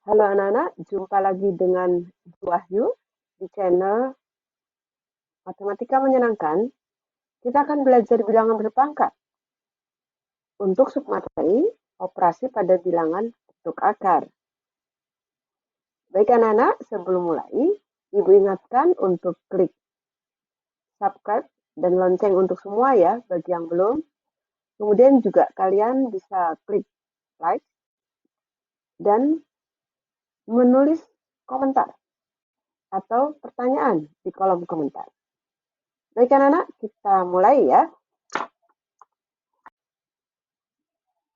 Halo anak-anak, jumpa lagi dengan Bu Wahyu di channel Matematika Menyenangkan. Kita akan belajar bilangan berpangkat. Untuk submateri, operasi pada bilangan bentuk akar. Baik anak-anak, sebelum mulai, Ibu ingatkan untuk klik subscribe dan lonceng untuk semua ya, bagi yang belum. Kemudian juga kalian bisa klik like dan menulis komentar atau pertanyaan di kolom komentar. Baik anak-anak, kita mulai ya.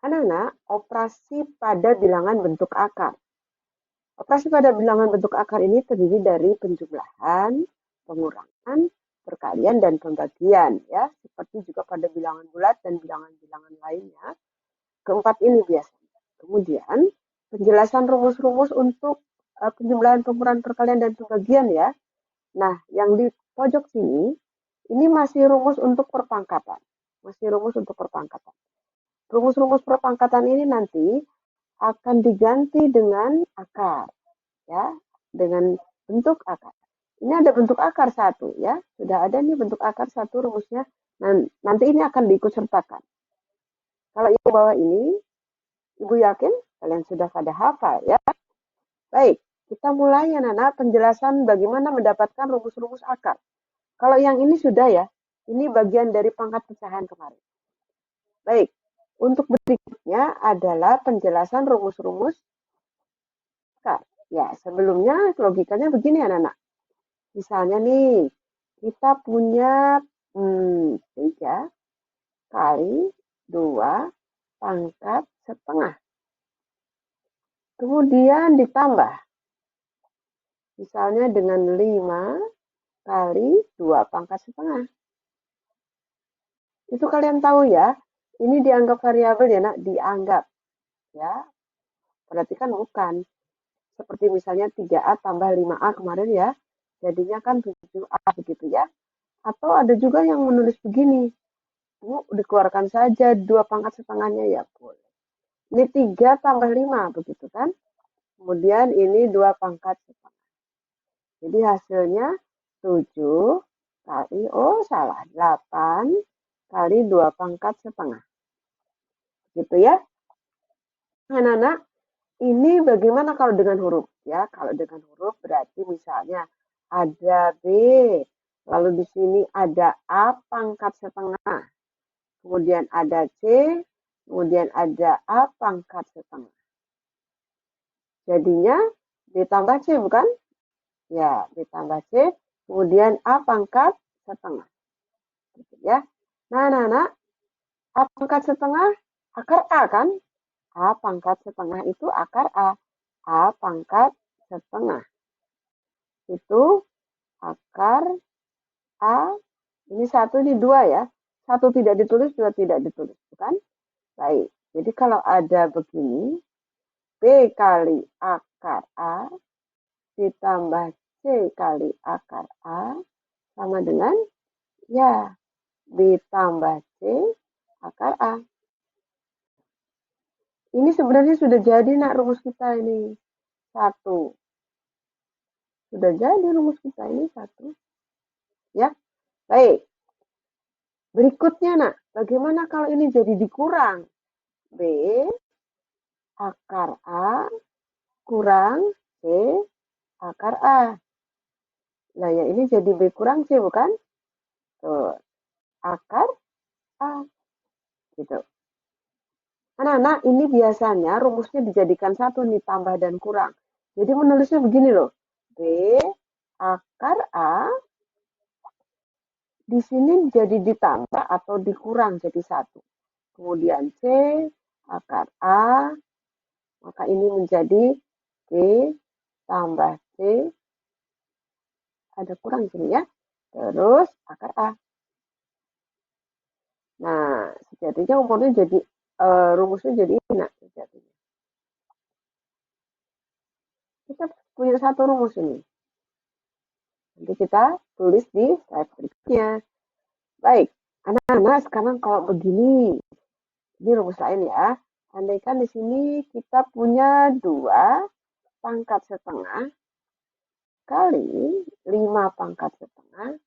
Anak-anak, operasi pada bilangan bentuk akar. Operasi pada bilangan bentuk akar ini terdiri dari penjumlahan, pengurangan, perkalian, dan pembagian. Ya, seperti juga pada bilangan bulat dan bilangan-bilangan lainnya. Keempat ini biasanya. Kemudian, penjelasan rumus-rumus untuk penjumlahan, pengurangan, perkalian, dan pembagian ya. Nah, yang di pojok sini, ini masih rumus untuk perpangkatan. Masih rumus untuk perpangkatan. Rumus-rumus perpangkatan ini nanti akan diganti dengan akar, ya, dengan bentuk akar. Ini ada bentuk akar satu, ya, sudah ada nih bentuk akar satu rumusnya. Nanti ini akan diikut sertakan. Kalau yang bawah ini, Ibu yakin kalian sudah pada hafal, ya. Baik, kita mulai ya Nana, penjelasan bagaimana mendapatkan rumus-rumus akar. Kalau yang ini sudah ya, ini bagian dari pangkat pecahan kemarin. Baik, untuk berikutnya adalah penjelasan rumus-rumus akar. Ya, sebelumnya logikanya begini anak-anak. Misalnya nih, kita punya 3 kali 2 pangkat setengah. Kemudian ditambah. Misalnya dengan 5 kali 2 pangkat setengah. Itu kalian tahu ya, ini dianggap variabel ya nak, dianggap. Ya, berarti kan bukan. Seperti misalnya 3A tambah 5A kemarin ya, jadinya kan 7A begitu ya. Atau ada juga yang menulis begini, Bu, dikeluarkan saja 2 pangkat setengahnya ya boleh. Ini 3 tambah 5 begitu kan. Kemudian ini 2 pangkat setengah. Jadi hasilnya 7 kali, oh salah, 8 kali 2 pangkat setengah. Gitu ya. Anak-anak, ini bagaimana kalau dengan huruf? Ya, kalau dengan huruf berarti misalnya ada B, lalu di sini ada A pangkat setengah, kemudian ada C, kemudian ada A pangkat setengah. Jadinya B tambah C bukan? Ya, B tambah C, kemudian A pangkat setengah. Gitu ya. Nah, A pangkat setengah akar A kan? A pangkat setengah itu akar A. A pangkat setengah. Itu akar A. Ini satu, ini dua ya. Satu tidak ditulis, dua tidak ditulis. Bukan? Baik. Jadi kalau ada begini, B kali akar A ditambah C kali akar A sama dengan ya B tambah C akar A. Ini sebenarnya sudah jadi nak rumus kita ini. Satu. Sudah jadi rumus kita ini satu. Ya. Baik. Berikutnya nak, bagaimana kalau ini jadi dikurang? B akar A kurang C akar A. Nah ya ini jadi B kurang C bukan? Tuh. Akar A. Gitu. Anak-anak, ini biasanya rumusnya dijadikan satu nih, tambah dan kurang. Jadi menulisnya begini loh. B akar A di sini jadi ditambah atau dikurang jadi satu. Kemudian C akar A, maka ini menjadi B tambah C, ada kurang di sini ya. Terus akar A. Nah, sejatinya umurnya jadi rumusnya jadi ini nak sejatinya. Kita punya satu rumus ini. Nanti kita tulis di slide berikutnya. Baik, anak-anak sekarang kalau begini, ini rumus lain ya. Andaikan di sini kita punya 2 pangkat setengah kali 5 pangkat setengah,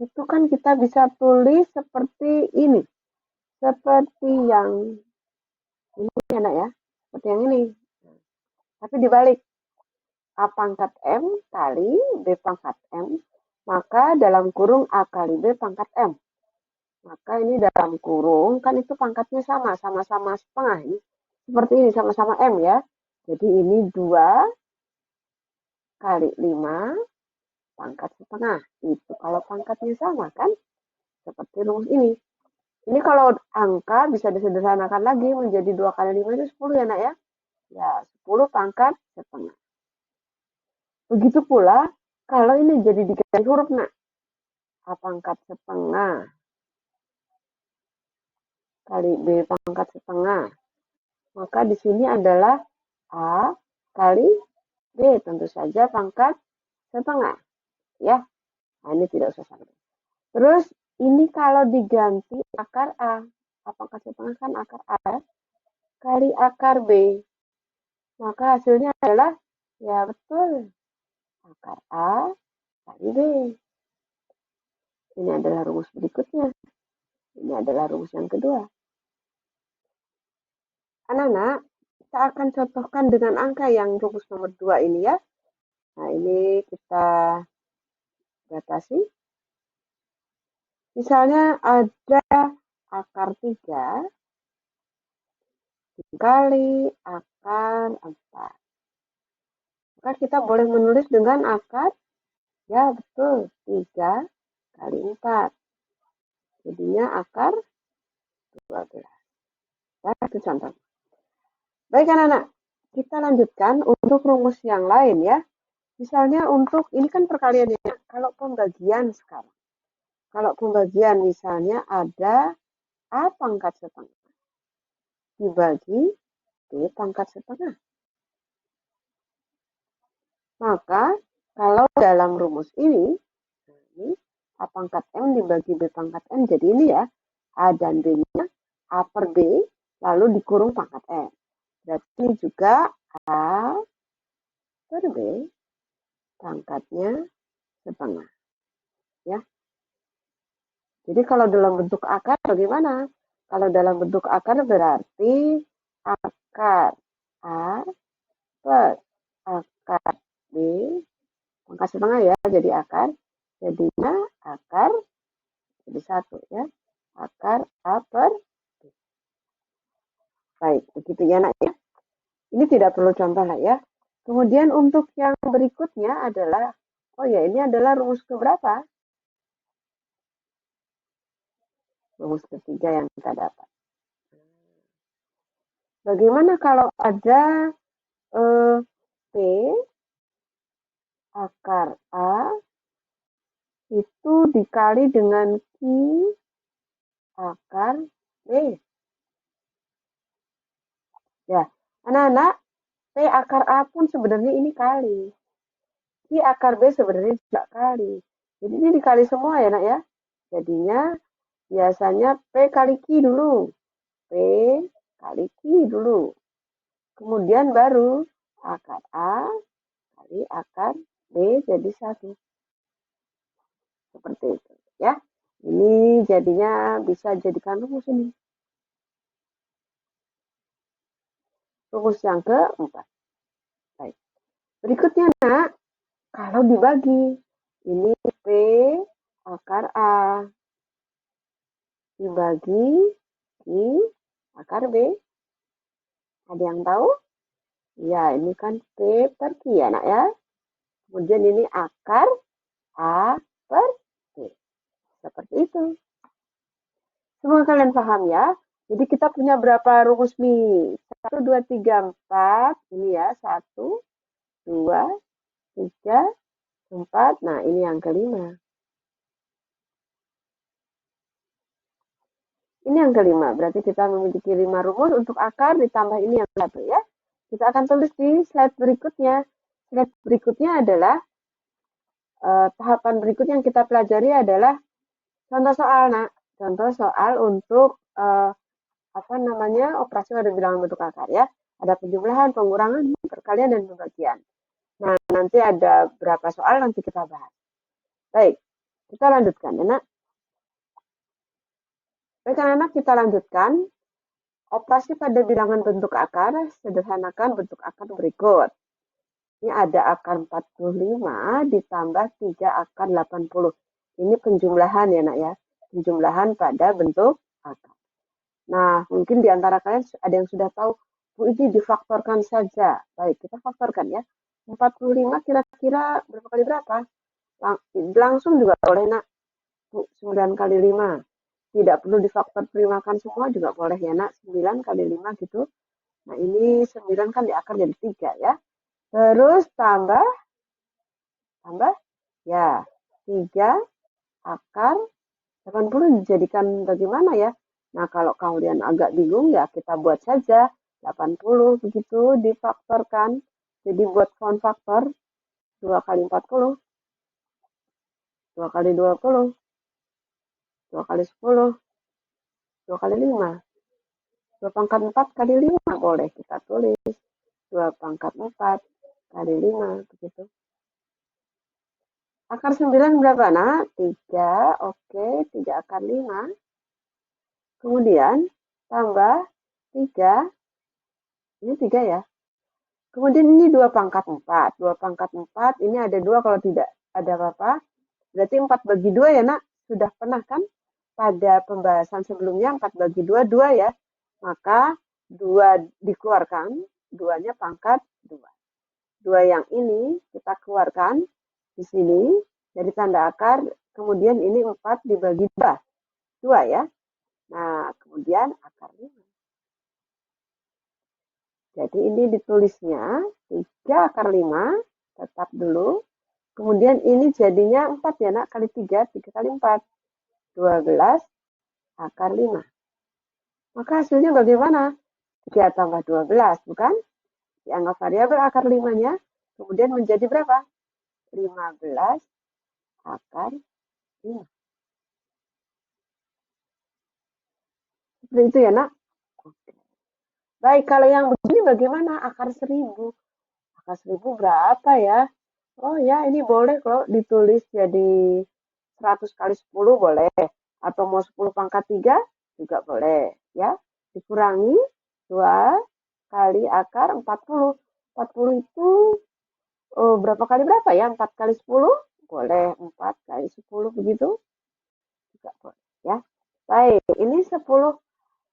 itu kan kita bisa tulis seperti ini. Seperti yang ini enak ya, seperti yang ini. Tapi dibalik, A pangkat M kali B pangkat M, maka dalam kurung A kali B pangkat M. Maka ini dalam kurung, kan itu pangkatnya sama, sama-sama setengah ini. Seperti ini, sama-sama M ya. Jadi ini 2 kali 5 pangkat setengah. Itu kalau pangkatnya sama kan, seperti rumus ini. Ini kalau angka bisa disederhanakan lagi menjadi 2 kali 5 itu 10 ya nak ya. Ya 10 pangkat setengah. Begitu pula kalau ini jadi diganti huruf nak. A pangkat setengah kali B pangkat setengah. Maka di sini adalah A kali B. Tentu saja pangkat setengah. Ya, nah, ini tidak usah sampai. Terus ini kalau diganti akar A. A pangkat setengah kan akar A. Kali akar B. Maka hasilnya adalah, ya betul, akar A kali B. Ini adalah rumus berikutnya. Ini adalah rumus yang kedua. Anak-anak, kita akan contohkan dengan angka yang rumus nomor 2 ini ya. Nah, ini kita batasi. Misalnya ada akar 3 dikali akar 4. Maka kita boleh menulis dengan akar, ya betul, 3 kali 4. Jadinya akar 12. Nah, itu contoh. Baik anak-anak, kita lanjutkan untuk rumus yang lain ya. Misalnya untuk, ini kan perkaliannya, kalau pembagian sekarang. Kalau pembagian misalnya ada A pangkat setengah dibagi B pangkat setengah. Maka kalau dalam rumus ini A pangkat M dibagi B pangkat M, jadi ini ya, A dan B-nya A per B, lalu dikurung pangkat M. Berarti ini juga A per B pangkatnya setengah. Ya. Jadi kalau dalam bentuk akar bagaimana? Kalau dalam bentuk akar berarti akar A per akar B pangkat setengah ya, jadi akar. Jadinya akar jadi 1 ya. Akar A per B. Baik, begitu ya nak ya. Ini tidak perlu contoh lah ya. Kemudian untuk yang berikutnya adalah, oh ya ini adalah rumus keberapa? Rumus ketiga yang kita dapat. Bagaimana kalau ada P akar A itu dikali dengan Q akar B? Ya, anak-anak, P akar A pun sebenarnya ini kali. Q akar B sebenarnya juga kali. Jadi ini dikali semua ya nak ya. Jadinya biasanya P kali Q dulu. P kali Q dulu. Kemudian baru akar A kali akar B jadi 1. Seperti itu ya. Ini jadinya bisa jadikan rumus ini. Rumus yang keempat. Baik. Berikutnya nak, kalau dibagi, ini P akar A dibagi I akar B. Ada yang tahu? Ya, ini kan P per Q ya nak ya. Kemudian ini akar A per B. Seperti itu. Semoga kalian paham ya. Jadi kita punya berapa rumus nih? 1, 2, 3, 4. Ini ya, 1, 2, 3, 4. Nah, ini yang kelima. Ini yang kelima, berarti kita memiliki 5 rumus untuk akar ditambah ini yang 1 ya. Kita akan tulis di slide berikutnya. Slide berikutnya adalah tahapan berikutnya yang kita pelajari adalah contoh soal nak. Contoh soal untuk operasi pada bilangan bentuk akar ya. Ada penjumlahan, pengurangan, perkalian, dan pembagian. Nah, nanti ada berapa soal nanti kita bahas. Baik, kita lanjutkan ya nak. Baik anak-anak, kita lanjutkan. Operasi pada bilangan bentuk akar, sederhanakan bentuk akar berikut. Ini ada akar 45 ditambah 3 akar 80. Ini penjumlahan ya nak ya. Penjumlahan pada bentuk akar. Nah, mungkin di antara kalian ada yang sudah tahu, Bu, ini difaktorkan saja. Baik, kita faktorkan ya. 45 kira-kira berapa kali berapa? Langsung juga boleh nak. Bu, 9 kali 5. Tidak perlu difaktor primakan semua juga boleh ya nak. 9 kali 5 gitu. Nah, ini 9 kan di akar jadi 3 ya. Terus tambah ya 3 akar 80 dijadikan bagaimana ya? Nah, kalau kalian agak bingung ya kita buat saja 80 begitu difaktorkan. Jadi buat count faktor 2 kali 40, 2 kali 20, 2 kali 10, 2 kali 5. 2 pangkat 4 kali 5 boleh kita tulis. 2 pangkat 4 kali 5 begitu. Akar 9 berapa nak? 3, oke, 3 akar 5. Kemudian tambah 3, ini 3 ya. Kemudian ini 2 pangkat 4. 2 pangkat 4, ini ada 2 kalau tidak ada apa-apa. Berarti 4 bagi 2 ya nak. Sudah pernah kan? Pada pembahasan sebelumnya 4 bagi 2, 2 ya. Maka 2 dikeluarkan, 2-nya pangkat 2. 2 yang ini kita keluarkan di sini dari tanda akar, kemudian ini 4 dibagi 2. 2 ya. Nah, kemudian akar 5. Jadi ini ditulisnya 3 akar 5, tetap dulu. Kemudian ini jadinya 4 ya nak, kali 3, 3 kali 4. 12 akar 5. Maka hasilnya bagaimana? 3 tambah 12, bukan? Dianggap variabel akar 5-nya, kemudian menjadi berapa? 15 akar 5. Seperti itu ya nak? Oke. Baik, kalau yang begini bagaimana? Akar 1000. Akar 1000 berapa ya? Oh ya, ini boleh kok ditulis jadi 100 kali 10 boleh. Atau mau 10 pangkat 3 juga boleh. Ya, dikurangi 2 kali akar 40. 40 itu berapa kali berapa ya? 4 kali 10? Boleh. 4 kali 10 begitu? Juga boleh. Ya. Baik, ini 10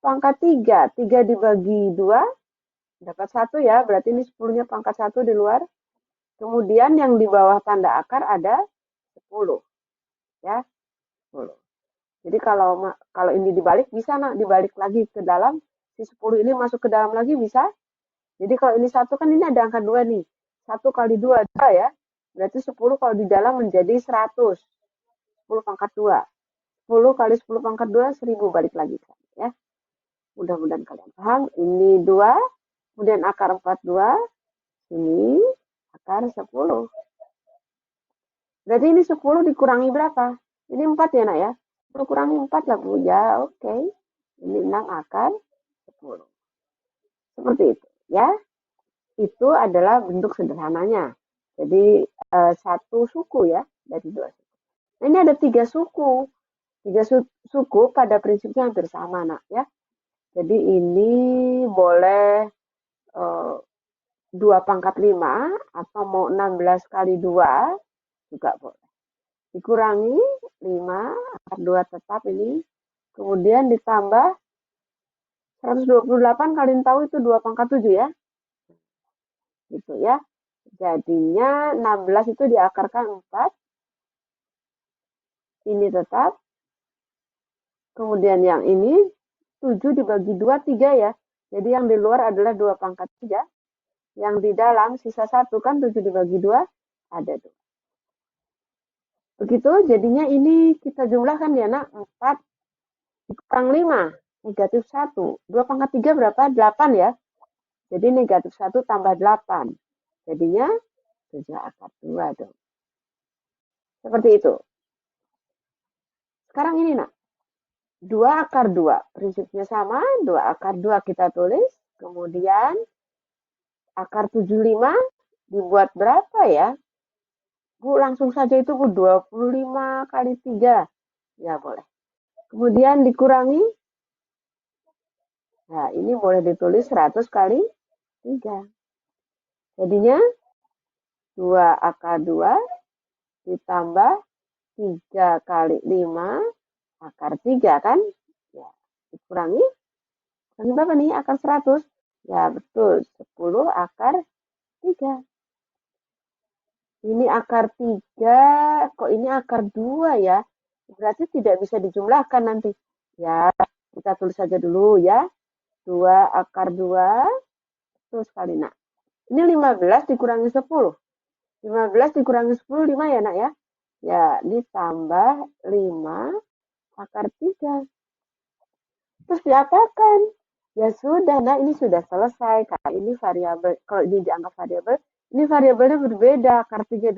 pangkat 3. 3 dibagi 2 dapat 1 ya. Berarti ini 10-nya pangkat 1 di luar. Kemudian yang di bawah tanda akar ada 10. Ya, 10. Jadi kalau ini dibalik bisa nak, dibalik lagi ke dalam, si 10 ini masuk ke dalam lagi bisa. Jadi kalau ini 1 kan ini ada angka 2 nih. 1 kali 2 2 ya. Berarti 10 kalau di dalam menjadi 100. 10 pangkat 2. 10 kali 10 pangkat 2, 1000 balik lagi. Ya. Mudah-mudahan kalian paham. Ini 2, kemudian akar 42, ini akar 10. Berarti ini 10 dikurangi berapa? Ini 4 ya nak ya? 10 kurangi 4 lah Bu. Ya oke. Ini 6 akar 10. Seperti itu ya. Itu adalah bentuk sederhananya. Jadi 1 suku ya dari 2 suku. Nah, ini ada 3 suku. 3 suku pada prinsipnya hampir sama nak ya. Jadi ini boleh 2 pangkat 5 atau mau 16 kali 2 juga boleh. Dikurangi 5 akar 2 tetap ini. Kemudian ditambah 128 kalian tahu itu 2 pangkat 7 ya. Gitu ya. Jadinya 16 itu diakarkan 4. Ini tetap. Kemudian yang ini 7 dibagi 2, 3 ya. Jadi yang di luar adalah 2 pangkat 3. Yang di dalam sisa 1 kan 7 dibagi 2 ada 2. Begitu jadinya ini kita jumlahkan ya nak. 4 dikurang 5. Negatif 1. 2 pangkat 3 berapa? 8 ya. Jadi negatif 1 tambah 8. Jadinya 7 akar 2 dong. Seperti itu. Sekarang ini nak. 2 akar 2. Prinsipnya sama. 2 akar 2 kita tulis. Kemudian akar 75 dibuat berapa ya? Bu, langsung saja itu Bu, 25 kali 3. Ya, boleh. Kemudian dikurangi. Nah, ini boleh ditulis 100 kali 3. Jadinya 2 akar 2 ditambah 3 kali 5 akar 3 kan? Ya, dikurangi. Kurangi berapa nih? Akar 100. Ya, betul. 10 akar 3. Ini akar 3, kok ini akar 2 ya? Berarti tidak bisa dijumlahkan nanti. Ya, kita tulis saja dulu ya. 2 akar 2, terus kali nak. Ini 15 dikurangi 10. 15 dikurangi 10, 5 ya nak ya? Ya, ditambah 5 akar 3. Terus diapakan? Ya sudah, nah ini sudah selesai. Kalau ini variabel, kalau ini dianggap variabel, ini variabelnya berbeda. Akar 3,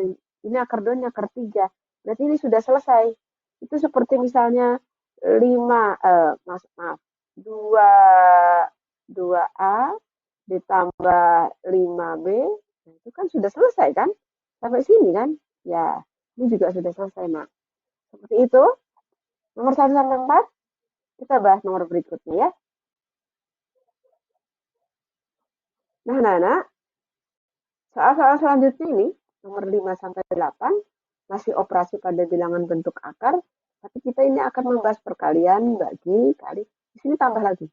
ini akar 2, ini akar 3. Berarti ini sudah selesai. Itu seperti misalnya 5, maaf, 2A ditambah 5B, nah, itu kan sudah selesai kan? Sampai sini kan? Ya, ini juga sudah selesai, Nak. Seperti itu. Nomor 1 sampai 4, kita bahas nomor berikutnya ya. Nah, soal-soal selanjutnya ini, nomor 5 sampai 8, masih operasi pada bilangan bentuk akar, tapi kita ini akan membahas perkalian, bagi, kali. Di sini tambah lagi.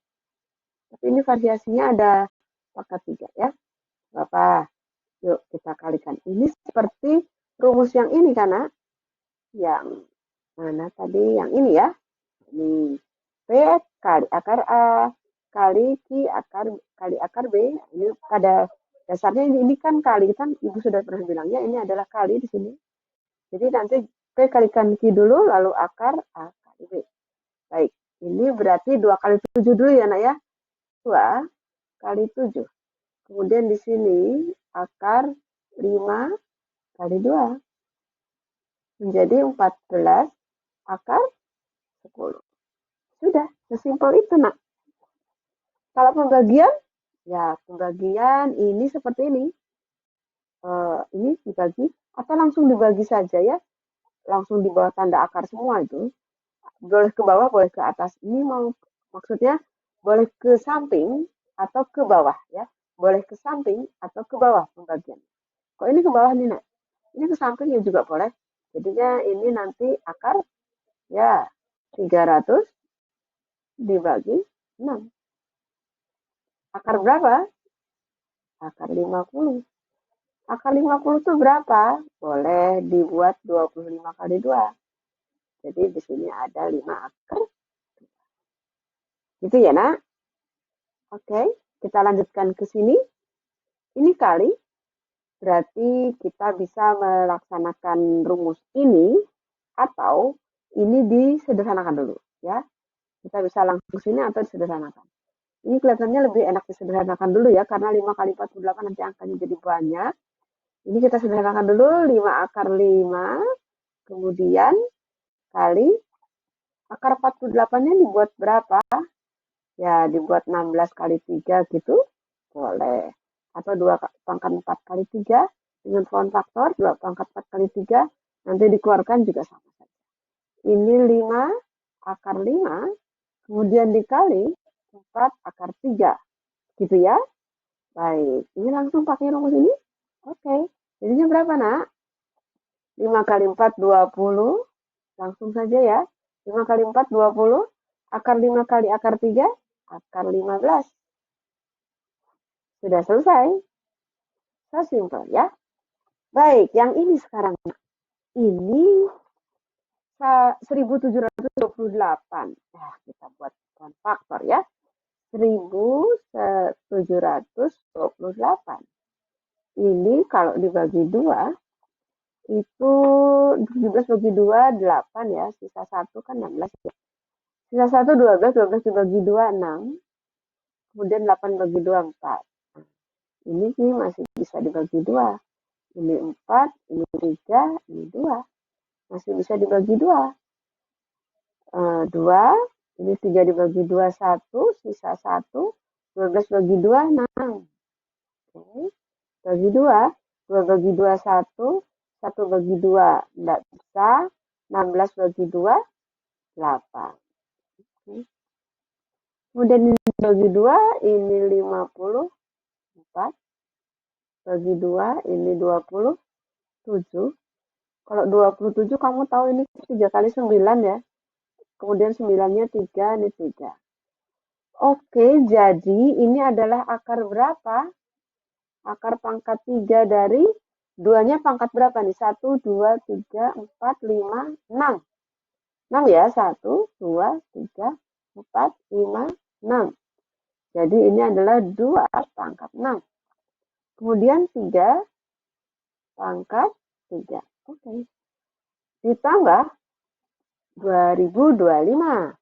Tapi ini variasinya ada pangkat 3 ya. Bapak, yuk kita kalikan. Ini seperti rumus yang ini karena yang mana tadi? Yang ini ya. Ini P kali akar A kali Q kali akar B. Ini pada dasarnya ini kan kali kan Ibu sudah pernah bilang ya, ini adalah kali di sini. Jadi nanti P kalikan Q dulu lalu akar A kali B. Baik, ini berarti 2 kali 7 dulu ya nak ya. 2 kali 7. Kemudian di sini akar 5 kali 2 menjadi 14 akar 10. Sudah, sesimpel itu nak. Kalau pembagian, ya pembagian ini seperti ini. Ini dibagi atau langsung dibagi saja ya. Langsung di bawah tanda akar semua itu. Boleh ke bawah, boleh ke atas. Ini mau maksudnya boleh ke samping atau ke bawah ya. Boleh ke samping atau ke bawah pembagian. Kok ini ke bawah nih nak? Ini ke samping ya juga boleh. Jadinya ini nanti akar ya 300 dibagi 6. Akar berapa? Akar 50. Akar 50 itu berapa? Boleh dibuat 25 kali 2. Jadi di sini ada 5 akar. Gitu ya nak? Oke, kita lanjutkan ke sini. Ini kali. Berarti kita bisa melaksanakan rumus ini atau ini disederhanakan dulu ya. Kita bisa langsung sini atau disederhanakan. Ini kelihatannya lebih enak disederhanakan dulu ya, karena 5 kali 48 nanti angkanya jadi banyak. Ini kita sederhanakan dulu, 5 akar 5, kemudian kali akar 48-nya dibuat berapa? Ya, dibuat 16 kali 3 gitu, boleh. Atau 2 pangkat 4 kali 3, dengan font faktor, 2 pangkat 4 kali 3, nanti dikeluarkan juga sama saja. Ini 5 akar 5, kemudian dikali 4 akar 3. Gitu ya. Baik, ini langsung pakai rumus ini. Oke, jadinya berapa nak? 5 kali 4, 20. Langsung saja ya. 5 kali 4, 20. Akar 5 kali akar 3, akar 15. Sudah selesai. So simple ya. Baik, yang ini sekarang. Ini 1728. Nah, kita buat faktor ya. 1728. Ini kalau dibagi 2, itu 17 bagi 2, 8 ya. Sisa 1 kan 16 ya. Sisa 1, 12. 12 dibagi 2, 6. Kemudian 8 bagi 2, 4. Nah, ini sih masih bisa dibagi 2. Ini 4, ini 3, ini 2. Masih bisa dibagi 2. 2, ini 3 dibagi 2, 1, sisa 1. 12 bagi 2, 6. Oke. Bagi 2. 2 bagi 2, 1. 1 bagi 2, tidak bisa. 16 bagi 2, 8. Oke. Kemudian ini bagi 2, ini 54. Bagi 2, ini 27. Kalau 27 kamu tahu ini 3 kali 9 ya. Kemudian 9-nya 3, ini 3. Oke, jadi ini adalah akar berapa? Akar pangkat 3 dari 2-nya pangkat berapa nih? 1, 2, 3, 4, 5, 6. 6 ya, 1, 2, 3, 4, 5, 6. Jadi ini adalah 2 pangkat 6. Kemudian 3 pangkat 3. Oke. Ditambah 2025.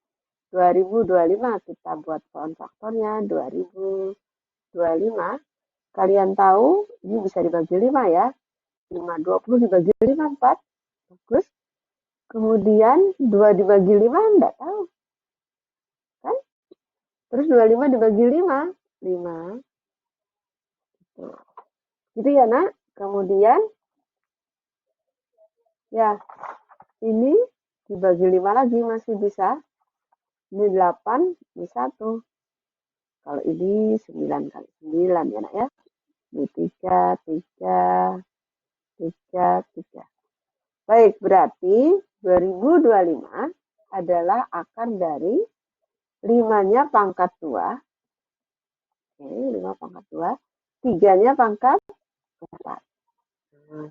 2025 kita buat pohon faktornya 2025. Kalian tahu ini bisa dibagi 5 ya. 5, 20 dibagi 5, 4. Bagus. Kemudian 2 dibagi 5 enggak tahu. Kan? Terus 25 dibagi 5. 5. Gitu ya nak. Kemudian ya ini dibagi 5 lagi masih bisa. Ini 8, ini 1. Kalau ini 9 kali 9 ya nak ya. Ini 3, 3, 3, 3. Baik, berarti 2025 adalah akar dari 5-nya pangkat 2. Oke, 5 pangkat 2. 3-nya pangkat 4. Nah,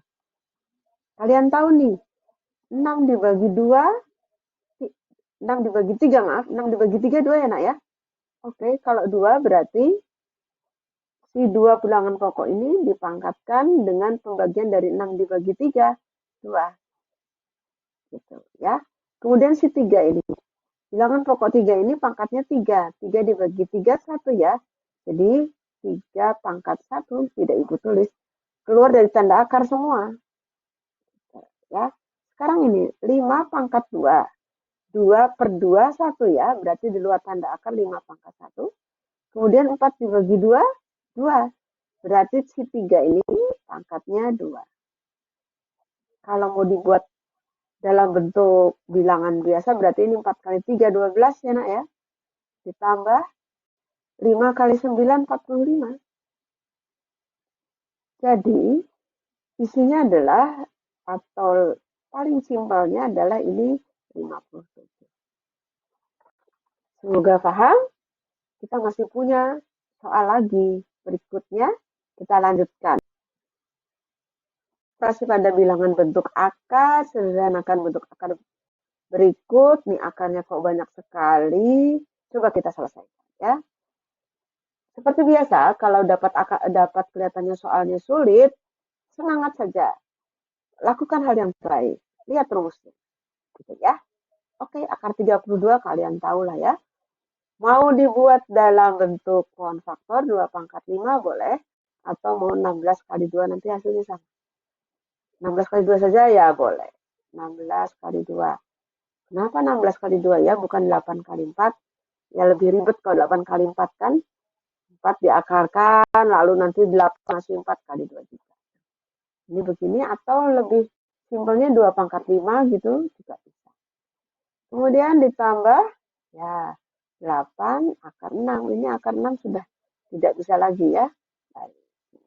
kalian tahu nih, 6 dibagi 2, 6 dibagi 3, maaf. 6 dibagi 3, 2 ya nak ya. Oke, kalau 2 berarti si 2 bilangan pokok ini dipangkatkan dengan pembagian dari 6 dibagi 3, 2. Gitu ya. Kemudian si 3 ini. Bilangan pokok 3 ini pangkatnya 3. 3 dibagi 3, 1 ya. Jadi 3 pangkat 1, tidak ibu tulis. Keluar dari tanda akar semua. Ya. Sekarang ini 5 pangkat 2. 2 per 2, 1 ya. Berarti di luar tanda akar 5 pangkat 1. Kemudian 4 dibagi 2, 2. Berarti si 3 ini pangkatnya 2. Kalau mau dibuat dalam bentuk bilangan biasa berarti ini 4 kali 3, 12 ya nak ya. Ditambah 5 kali 9, 45. Jadi isinya adalah atau paling simpelnya adalah ini 57. Semoga paham. Kita masih punya soal lagi. Berikutnya kita lanjutkan. Masih pada bilangan bentuk akar, sederhanakan bentuk akar berikut. Nih akarnya kok banyak sekali. Coba kita selesaikan ya. Seperti biasa, kalau dapat kelihatannya soalnya sulit, semangat saja. Lakukan hal yang baik. Lihat rumusnya. Gitu ya. Oke, akar 32 kalian tahu lah ya. Mau dibuat dalam bentuk pohon faktor 2 pangkat 5 boleh. Atau mau 16 kali 2 nanti hasilnya sama. 16 kali 2 saja ya boleh. 16 kali 2. Kenapa 16 kali 2 ya? Bukan 8 kali 4. Ya lebih ribet kalau 8 kali 4 kan. 4 diakarkan, lalu nanti 8 masih 4 kali 2 juga. Ini begini atau lebih simpelnya 2 pangkat 5 gitu juga bisa. Kemudian ditambah ya 8 akar 6. Ini akar 6 sudah tidak bisa lagi ya.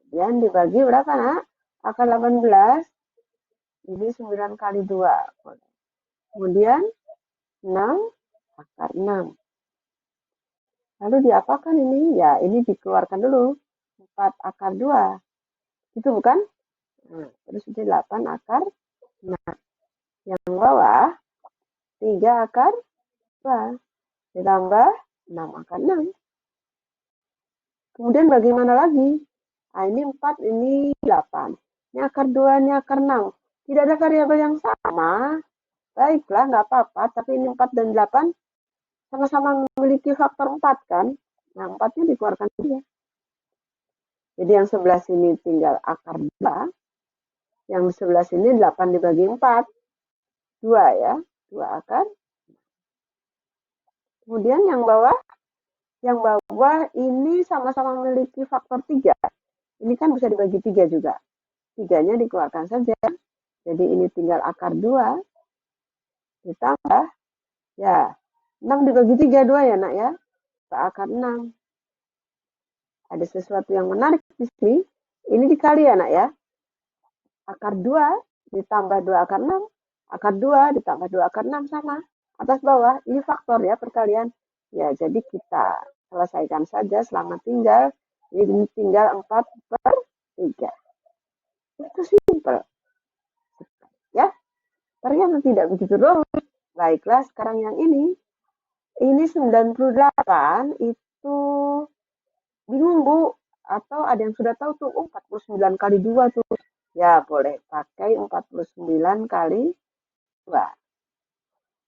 Kemudian dibagi berapa nak? Akar 18. Ini 9 kali 2. Kemudian 6 akar 6. Lalu diapakan ini? Ya ini dikeluarkan dulu. 4 akar 2. Itu bukan? Nah, terus ini 8 akar. Nah, yang bawah 3 akar 2. Ditambah 6 akar 6. Kemudian bagaimana lagi? Nah, ini 4, ini 8. Ini akar 2, ini akar 6. Tidak ada variabel yang sama. Baiklah, nggak apa-apa. Tapi ini 4 dan 8 sama-sama memiliki faktor 4 kan? Nah, 4-nya dikeluarkan dia. Jadi yang sebelah sini tinggal akar 2. Yang sebelah sini 8 dibagi 4. 2 ya. 2 akar. Kemudian yang bawah ini sama-sama memiliki faktor 3. Ini kan bisa dibagi 3 juga. 3-nya dikeluarkan saja. Jadi ini tinggal akar 2 ditambah, ya 6 dibagi 3, 2 ya nak ya. Akar 6. Ada sesuatu yang menarik di sini. Ini dikali ya nak ya. Akar 2 ditambah 2 akar 6. Akar 2 ditambah 2 akar 6 sama. Atas bawah, ini faktor ya perkalian. Ya, jadi kita selesaikan saja selama tinggal. Ini tinggal 4/3. Itu simpel. Ya, ternyata tidak begitu rumit. Baiklah, sekarang yang ini. Ini 98 itu bingung Bu. Atau ada yang sudah tahu tuh, 49 kali 2 tuh. Ya, boleh pakai 49 kali 2.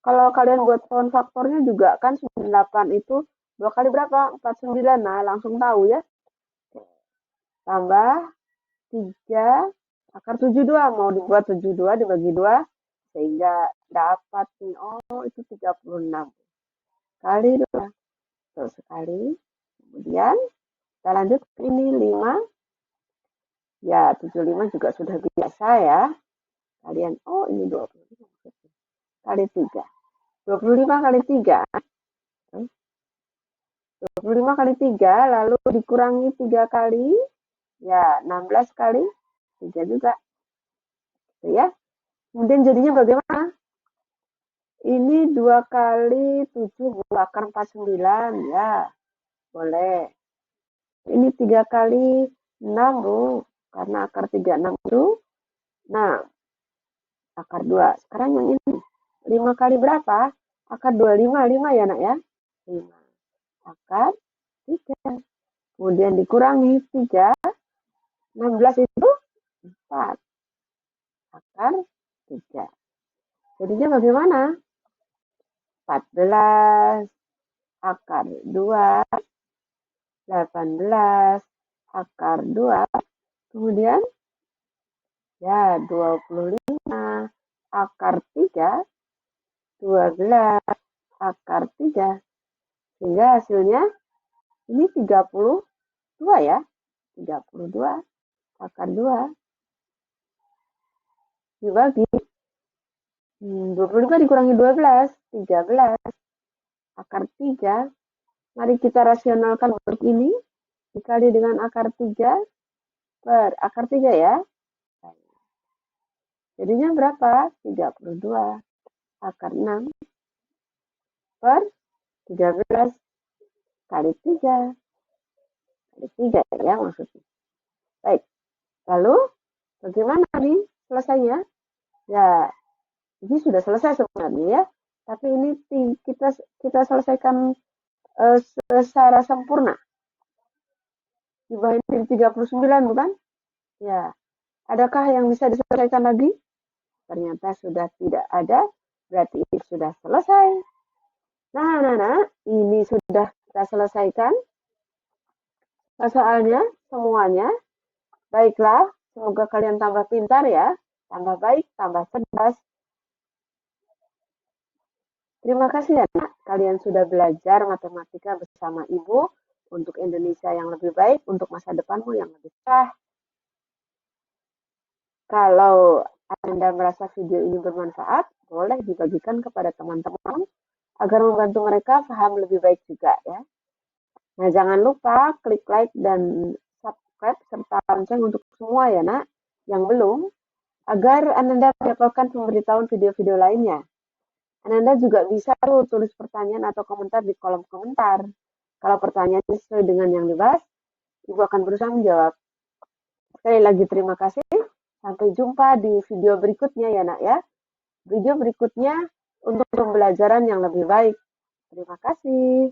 Kalau kalian buat pohon faktornya juga kan 98 itu 2 kali berapa? 49. Nah, langsung tahu ya. Tambah 3 akar 72. Mau dibuat 72 dibagi 2 sehingga dapat nih, oh itu 36 kali 2. Betul sekali. Kemudian kita lanjut ini 5. Ya, 75 juga sudah biasa ya. Kalian, oh ini 25 kali 3. 25 kali 3. 25 kali 3, lalu dikurangi 3 kali, ya 16 kali 3 juga. Ya. Kemudian jadinya bagaimana? Ini 2 kali 7 akar 49, ya. Boleh. Ini 3 kali 6, Bu. Karena akar 36 itu. Nah, akar 2. Sekarang yang ini. 5 kali berapa? Akar 25. 5 ya, nak ya? 5. Akar 3. Kemudian dikurangi 3. 16 itu 4. Akar 3. Jadinya bagaimana? 14 akar 2. 18 akar 2. Kemudian ya 25 akar 3. 12 akar 3. Sehingga hasilnya ini 32 ya. 32 akar 2 dibagi 25 dikurangi 12, 13 akar 3. Mari kita rasionalkan bentuk ini dikali dengan akar 3 per akar 3 ya. Jadinya berapa? 32 akar 6 per 13 kali 3. Kali 3 ya maksudnya. Baik. Lalu bagaimana nih selesainya? Ya, ini sudah selesai sebenarnya ya. Tapi ini kita selesaikan secara sempurna. Di bawah ini 39 bukan? Ya. Adakah yang bisa diselesaikan lagi? Ternyata sudah tidak ada. Berarti ini sudah selesai. Nah, ini sudah kita selesaikan soalnya semuanya. Baiklah, semoga kalian tambah pintar ya, tambah baik, tambah cerdas. Terima kasih ya nak, kalian sudah belajar matematika bersama Ibu untuk Indonesia yang lebih baik, untuk masa depanmu yang lebih cerah. Kalau Anda merasa video ini bermanfaat, boleh dibagikan kepada teman-teman agar membantu mereka paham lebih baik juga ya. Nah, jangan lupa klik like dan subscribe serta lonceng untuk semua ya nak yang belum, agar Ananda mendapatkan pemberitahuan video-video lainnya. Ananda juga bisa tulis pertanyaan atau komentar di kolom komentar. Kalau pertanyaan sesuai dengan yang dibahas, Ibu akan berusaha menjawab. Sekali lagi terima kasih. Sampai jumpa di video berikutnya ya nak ya. Video berikutnya untuk pembelajaran yang lebih baik. Terima kasih.